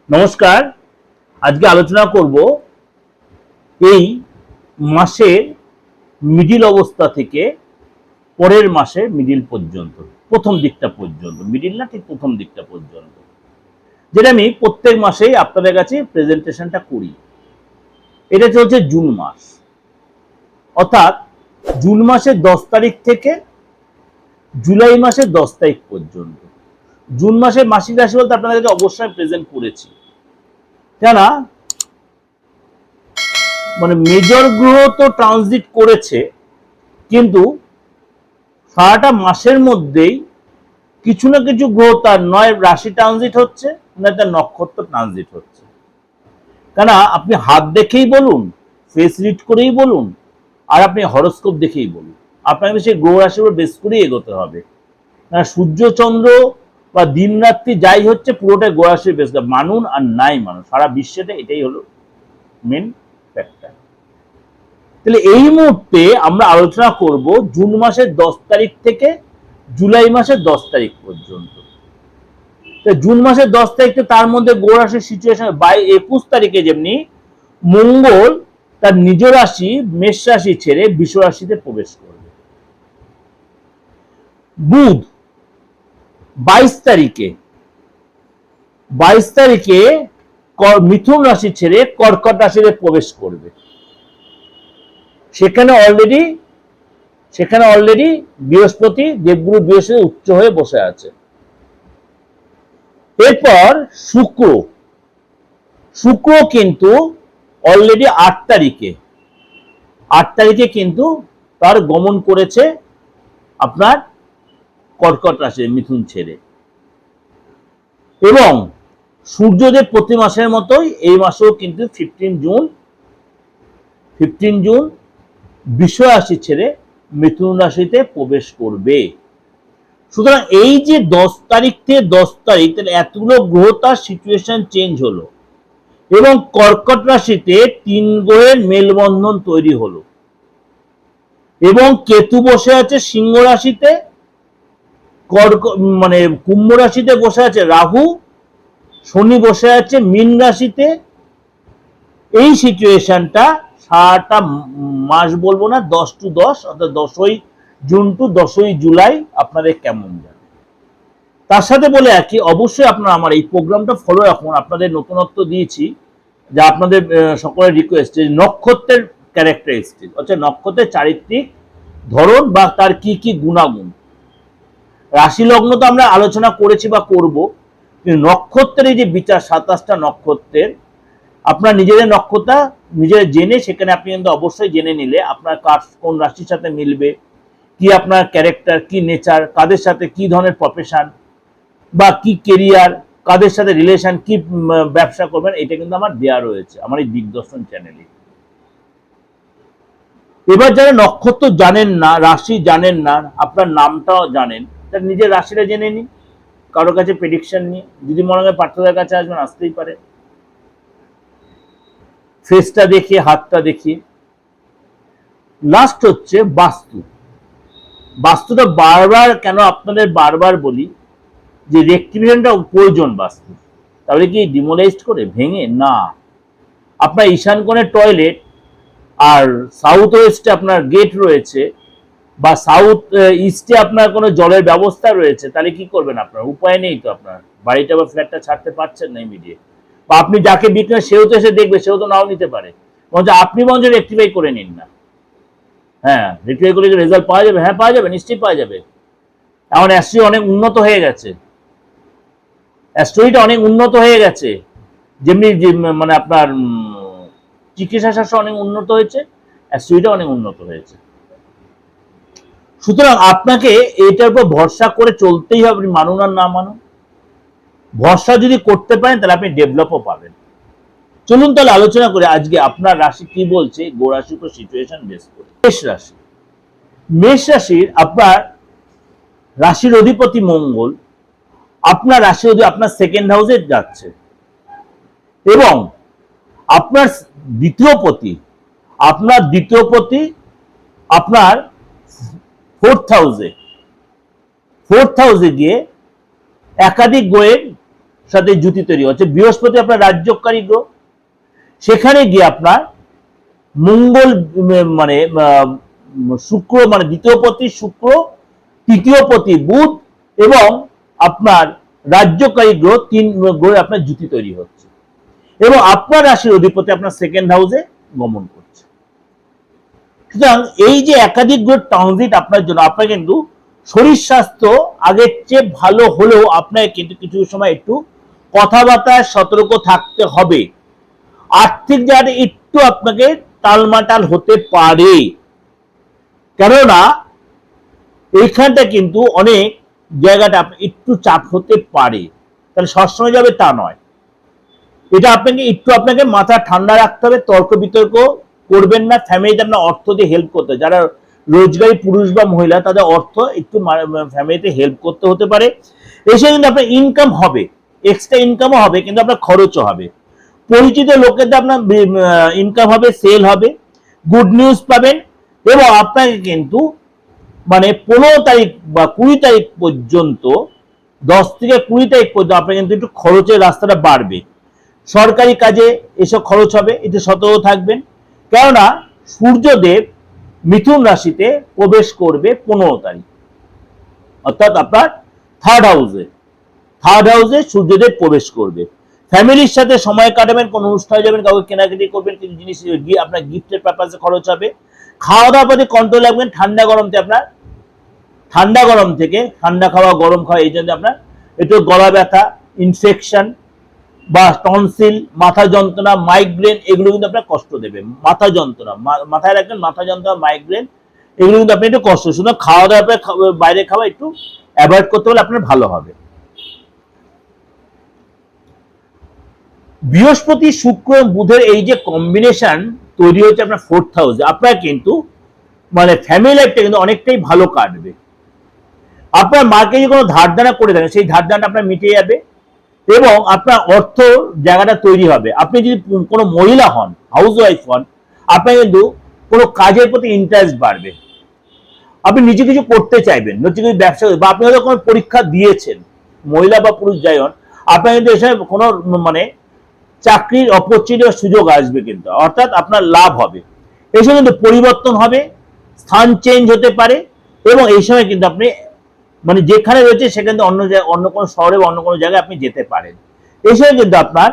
নমস্কার। আজকে আলোচনা করব এই মাসের মিডিল অবস্থা থেকে পরের মাসের মিডিল পর্যন্ত, প্রথম দিকটা পর্যন্ত, মিডিল না ঠিক প্রথম দিকটা পর্যন্ত, যেটা আমি প্রত্যেক মাসেই আপনাদের কাছে প্রেজেন্টেশনটা করি। এটা চলছে জুন মাস, অর্থাৎ জুন মাসের 10 তারিখ থেকে জুলাই মাসের 10 তারিখ পর্যন্ত। জুন মাসের মাসিক রাশি বলতে আপনাদের কাছে অবশ্যই প্রেজেন্ট করেছি, কেন মানে মেজর গ্রহ তো ট্রানজিট করেছে, কিন্তু সারাটা মাসের মধ্যেই কিছু না কিছু গ্রহ তার নয় রাশি ট্রানজিট হচ্ছে, না তার নক্ষত্র ট্রানজিট হচ্ছে। কেন আপনি হাত দেখেই বলুন, ফেস রিড করেই বলুন, আর আপনি হরোস্কোপ দেখেই বলুন, আপনাকে সেই গ্রহ রাশির উপর বেস করেই এগোতে হবে। না সূর্য চন্দ্র বা দিন রাত্রি যাই হচ্ছে পুরোটাই গ্রহ রাশির বেস, মানুন আর নাই মানুন, সারা বিশ্বতে এটাই হলো মেন ফ্যাক্টর। তাহলে এই মুহূর্তে আমরা আলোচনা করব জুন মাসের 10 তারিখ থেকে জুলাই মাসের 10 তারিখ পর্যন্ত। জুন মাসের 10 তারিখ থেকে তার মধ্যে গ্রহ রাশির সিচুয়েশন 21 তারিখে যেমনি মঙ্গল তার নিজ রাশি মেষ রাশি ছেড়ে বৃষ রাশিতে প্রবেশ করবে। বুধ 22 তারিখে মিথুন রাশি ছেড়ে কর্কট রাশিতে প্রবেশ করবে। সেখানে অলরেডি বৃহস্পতি, দেবগুরু বৃহস্পতি উচ্চ হয়ে বসে আছে। এরপর শুক্র কিন্তু অলরেডি 8 তারিখে কিন্তু তার গমন করেছে আপনার কর্কট রাশি মিথুন ছেড়ে। এবং সূর্যদেব প্রতি মাসের মতোই এই মাসেও কিন্তু 15 জুন বৃষ রাশি ছেড়ে মিথুন রাশিতে প্রবেশ করবে। সুতরাং এই যে 10 তারিখ থেকে 10 তারিখ এতগুলো গ্রহ তার সিচুয়েশন চেঞ্জ হলো, এবং কর্কট রাশিতে 3 গ্রহের মেলবন্ধন তৈরি হলো, এবং কেতু বসে আছে সিংহ রাশিতে, মানে কুম্ভ রাশিতে বসে আছে রাহু, শনি বসে আছে মীন রাশিতে। এই সিচুয়েশনটা সারাটা মাস বলবো না, 10 to 10 অর্থাৎ 10ই জুন টু 10ই জুলাই আপনাদের কেমন যাবে। তার সাথে বলে রাখি, অবশ্যই আপনারা আমার এই প্রোগ্রামটা ফলো রাখুন। আপনাদের নতুনত্ব দিয়েছি, যা আপনাদের সকলের রিকোয়েস্ট, যে নক্ষত্রের ক্যারেক্টারিস্টিক, অর্থাৎ নক্ষত্রের চারিত্রিক ধরন বা তার কি কি গুণাগুণ। রাশি লগ্ন তো আমরা আলোচনা করেছি বা করব, কিন্তু নক্ষত্রের এই যে বিচার 27টা নক্ষত্রের, আপনার নিজেদের নক্ষত্র নিজের জেনে সেখানে আপনি কিন্তু অবশ্যই জেনে নিলে আপনার কার কোন রাশির সাথে মিলবে, কি আপনার ক্যারেক্টার, কি নেচার, কাদের সাথে কি ধরনের প্রফেশন বা কি কেরিয়ার, কাদের সাথে রিলেশন, কি ব্যবসা করবেন, এটা কিন্তু আমার দেয়া রয়েছে আমার এই দিগদর্শন চ্যানেলে। এবার যারা নক্ষত্র জানেন না, রাশি জানেন না, আপনার নামটাও জানেন, তার নিজের রাশিটা জেনে নিন, কারোর কাছে প্রেডিকশন নিয়ে। যদি মনে হয় পার্থদের কাছে আসবেন, আসতেই পারে, ফেসটা দেখিয়ে, হাতটা দেখিয়ে। লাস্ট হচ্ছে বাস্তুটা বারবার কেন আপনাদের বারবার বলি যে রেক্টিফিকেশনটা প্রয়োজন বাস্তু। তাহলে কি ডিমোলাইজড করে ভেঙে না, আপনার ঈশান কোণে টয়লেট আর সাউথ ওয়েস্টে আপনার গেট রয়েছে, বা সাউথ ইস্টে আপনার কোনো জলের ব্যবস্থা রয়েছে, তাহলে কি করবেন? আপনার উপায় নেই তো, আপনার বাড়িটা বা ফ্ল্যাটটা ছাড়তে পারছেন না ইমিডিয়েট, বা আপনি যাকে বিক্রি সেও তো এসে দেখবে, সেও তো নাও নিতে পারে, আপনি মঞ্চ রেক্টিফাই করে নিন না। হ্যাঁ, রেক্টিফাই করলে রেজাল্ট পাওয়া যাবে, হ্যাঁ পাওয়া যাবে, নিশ্চয়ই পাওয়া যাবে। এখন অ্যাস্ট্রোই অনেক উন্নত হয়ে গেছে, অ্যাস্ট্রোইটা অনেক উন্নত হয়ে গেছে, যেমনি মানে আপনার চিকিৎসা শাস্ত্র অনেক উন্নত হয়েছে, অ্যাস্ট্রোইটা অনেক উন্নত হয়েছে। সুতরাং আপনাকে এটার উপর ভরসা করে চলতেই হবে, মানুন আর না মানুন। ভরসা যদি করতে পারেন তাহলে আপনি ডেভেলপও পাবেন। চলুন তাহলে আলোচনা করে আজকে আপনার রাশি কি বলছে, গো রাশির উপর সিচুয়েশন বেস করে। মেষ রাশির আপনার রাশির অধিপতি মঙ্গল আপনার রাশি আপনার সেকেন্ড হাউসে যাচ্ছে, এবং আপনার দ্বিতীয় পতি আপনার ফোর্থ হাউসে গিয়ে একাধিক গ্রহের সাথে জুতি তৈরি হচ্ছে। বৃহস্পতি আপনার রাজ্যকারী গ্রহ, সেখানে গিয়ে আপনার মঙ্গল মানে শুক্র মানে দ্বিতীয় পতি শুক্র, তৃতীয় পতি বুধ এবং আপনার রাজ্যকারী গ্রহ, 3 গ্রহে আপনার জুতি তৈরি হচ্ছে এবং আপনার রাশির অধিপতি আপনার সেকেন্ড হাউসে গমন করছে। সুতরাং এই যে একাধিক গ্রহ ট্রানজিট আপনার জন্য, আপনার কিন্তু শরীর স্বাস্থ্য আগের চেয়ে ভালো হলেও আপনাকে কিন্তু কিছু সময় একটু কথাবার্তায় সতর্ক থাকতে হবে। আর্থিক জায়গাটা একটু আপনাকে টালমাটাল হতে পারে, কেননা এইখানটা কিন্তু অনেক জায়গাটা একটু চাপ হতে পারে, তাহলে সবসময় যাবে তা নয়। এটা আপনাকে মাথা ঠান্ডা রাখতে হবে, তর্ক বিতর্ক করবেন না। ফ্যামিলিতে আপনার অর্থ দিয়ে হেল্প করতে, যারা রোজগারী পুরুষ বা মহিলা তাদের অর্থ একটু ফ্যামিলিতে হেল্প করতে হতে পারে। এসে কিন্তু আপনার ইনকাম হবে, এক্সট্রা ইনকামও হবে, কিন্তু আপনার খরচও হবে। পরিচিত লোকেদের আপনার ইনকাম হবে, সেল হবে, গুড নিউজ পাবেন এবং আপনাকে কিন্তু মানে 15 তারিখ বা 20 তারিখ পর্যন্ত, 10 থেকে 20 তারিখ পর্যন্ত আপনার কিন্তু একটু খরচের রাস্তাটা বাড়বে। সরকারি কাজে এসব খরচ হবে, একটু সতর্ক থাকবেন, কেননা সূর্যদেব মিথুন রাশিতে প্রবেশ করবে 15 তারিখ, অর্থাৎ আপনার থার্ড হাউসে সূর্যদেব প্রবেশ করবে। ফ্যামিলির সাথে সময় কাটাবেন, কোন অনুষ্ঠানে যাবেন, কাউকে কেনাকাটি করবেন, কিছু জিনিস আপনার গিফটের পারপাসে খরচ হবে। খাওয়া দাওয়ার প্রতি কন্ট্রোল রাখবেন। ঠান্ডা গরম থেকে ঠান্ডা খাওয়া গরম খাওয়া, এই জন্য আপনার একটু গলা ব্যথা, ইনফেকশন বা টনসিল, মাথা যন্ত্রণা, মাইগ্রেন, এগুলো কিন্তু আপনার কষ্ট দেবে। মাথা যন্ত্রণা মাথায় রাখবেন, মাথা যন্ত্রণা, মাইগ্রেন, এগুলো কিন্তু আপনি একটু কষ্ট, শুধু খাওয়া দাওয়া বাইরে খাওয়া একটু অ্যাভয়েড করতে হলে আপনার ভালো হবে। বৃহস্পতি শুক্র বুধের এই যে কম্বিনেশন তৈরি হচ্ছে আপনার 4th হাউসে, আপনার কিন্তু মানে ফ্যামিলি লাইফটা কিন্তু অনেকটাই ভালো কাটবে। আপনার মাকে যদি কোনো ধার দেনা করে থাকেন, সেই ধার দেনাটা আপনার মিটে যাবে এবং আপনার অর্থ জায়গাটা তৈরি হবে। আপনি যদি কোনো মহিলা হন, হাউস ওয়াইফ হন, আপনার কিন্তু কোনো কাজের প্রতি ইন্টারেস্ট বাড়বে, আপনি নিজে কিছু করতে চাইবেন, নিজে কিছু ব্যবসা, বা আপনি হয়তো কোনো পরীক্ষা দিয়েছেন, মহিলা বা পুরুষ যাই হন, আপনার কিন্তু এসে কোনো মানে চাকরির অপরচুনিটি বা সুযোগ আসবে, কিন্তু অর্থাৎ আপনার লাভ হবে। এই সময় কিন্তু পরিবর্তন হবে, স্থান চেঞ্জ হতে পারে এবং এই সময় কিন্তু আপনি মানে যেখানে রয়েছে সেখানে অন্য কোনো শহরে বা অন্য কোনো জায়গায় আপনি যেতে পারেন। এই সময় কিন্তু আপনার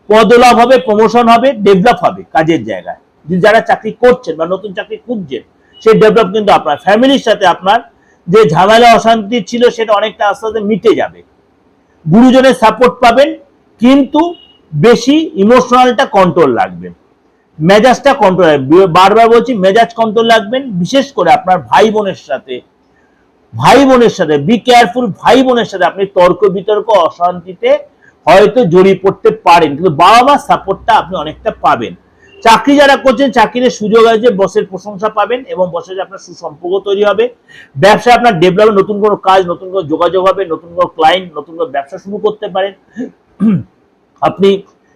পদলাভ হবে, প্রমোশন হবে, ডেভেলপ হবে কাজের জায়গায়। যারা চাকরি করছেন বা নতুন চাকরি খুঁজছেন, সেই ডেভেলপ কিন্তু আপনার ফ্যামিলির সাথে আপনার যে ঝামেলা অশান্তি ছিল সেটা অনেকটা আস্তে আস্তে মিটে যাবে। গুরুজনের সাপোর্ট পাবেন, কিন্তু বেশি ইমোশনালটা কন্ট্রোল রাখবেন, মেজাজটা কন্ট্রোল রাখবেন। বারবার বলছি, মেজাজ কন্ট্রোল রাখবেন। বিশেষ করে আপনার ভাই বোনের সাথে বি কেয়ারফুল। ভাই বোনের সাথে আপনি তর্ক বিতর্ক, অশান্তিতে হয়তো জড়িয়ে পড়তে পারেন, কিন্তু বাবা মার সাপোর্টটা আপনি অনেকটা পাবেন। চাকরি যারা করছেন, চাকরির সুযোগ আছে, বসের প্রশংসা পাবেন এবং বসের সাথে আপনার সুসম্পর্ক তৈরি হবে। ব্যবসা আপনার ডেভেলপ, নতুন কোনো কাজ, নতুন কোনো যোগাযোগ হবে, নতুন কোনো ক্লায়েন্ট, নতুন কোনো ব্যবসা শুরু করতে পারেন। আপনি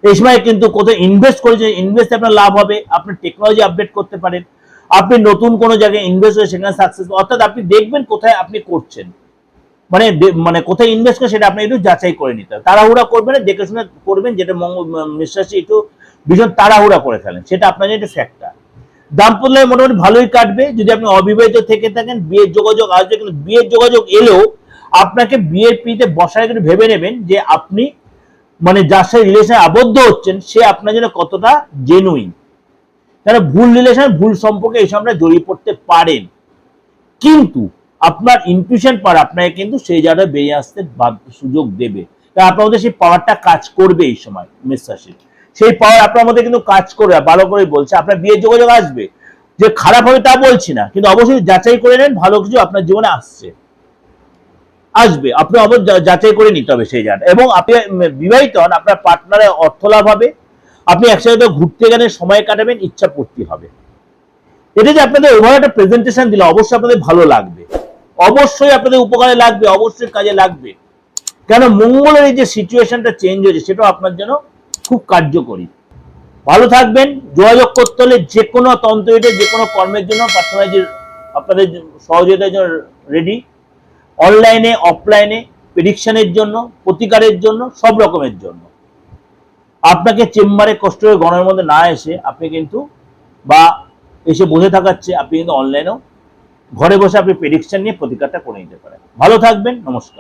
এই সময় কিন্তু কোথাও ইনভেস্ট করেছেন, ইনভেস্টে আপনার লাভ হবে। আপনি টেকনোলজি আপডেট করতে পারেন, আপনি নতুন কোনো জায়গায় ইনভেস্ট করে সেখানে সাকসেস, অর্থাৎ আপনি দেখবেন কোথায় আপনি করছেন, মানে কোথায় ইনভেস্ট করে সেটা আপনি একটু যাচাই করে নিতে হবে। তাড়াহুড়া করবেন না, দেখে শুনে করবেন, যেটা বিশ্বাসী একটু ভীষণ তাড়াহুড়া করে ফেলেন, সেটা আপনার একটা ফ্যাক্টর। দাম্পত্য মোটামুটি ভালোই কাটবে। যদি আপনি অবিবাহিত থেকে থাকেন, বিয়ের যোগাযোগ আসবে, কিন্তু বিয়ের যোগাযোগ এলেও আপনাকে বিয়ের পিড়িতে বসার একটু ভেবে নেবেন যে আপনি মানে যার সাথে রিলেশনে আবদ্ধ হচ্ছেন সে আপনার জন্য কতটা জেনুইন। তারা ভুল রিলেশন, ভুল সম্পর্কে এইসব আপনারা জড়িয়ে পড়তে পারেন, কিন্তু আপনার ইনটিউশন পাওয়ার আপনাকে কিন্তু সেই জায়গায় বেরিয়ে আসতে সুযোগ দেবে। আপনার মধ্যে সেই পাওয়ারটা কাজ করবে এই সময় মেষ রাশি, সেই পাওয়ার আপনার মধ্যে কিন্তু কাজ করবে। ভালো করে বলছে, আপনার বিয়ের যোগাযোগ আসবে, যে খারাপ হবে তা বলছি না, কিন্তু অবশ্যই যাচাই করে নেন, ভালো কিছু আপনার জীবনে আসবে, আপনি অবশ্যই যাচাই করে নিতে হবে সেই জায়গাটা। এবং আপনি বিবাহিত হন, আপনার পার্টনারের অর্থ লাভ হবে, আপনি একসাথে ঘুরতে গেলে সময় কাটাবেন, ইচ্ছা পূর্তি হবে। এটা যে আপনাদের ওভার একটা প্রেজেন্টেশন দিলে অবশ্যই আপনাদের ভালো লাগবে, অবশ্যই আপনাদের উপকারে লাগবে, অবশ্যই কাজে লাগবে। কেন মঙ্গলের এই যে সিচুয়েশনটা চেঞ্জ হয়েছে, সেটাও আপনার জন্য খুব কার্যকরী। ভালো থাকবেন। যোগাযোগ করতে হলে যে কোনো তন্ত্রীদের, যে কোনো কর্মের জন্য পার্সোনালাইজ আপনাদের সহযোগিতার জন্য রেডি, অনলাইনে অফলাইনে প্রেডিকশনের জন্য, প্রতিকারের জন্য, সব রকমের জন্য। আপনাকে চেম্বারে কষ্ট করে গণের মধ্যে না এসে আপনি কিন্তু, বা এসে বসে থাকাচ্ছে, আপনি কিন্তু অনলাইনেও ঘরে বসে আপনি প্রেডিকশন নিয়ে প্রতিকারটা করে নিতে পারেন। ভালো থাকবেন, নমস্কার।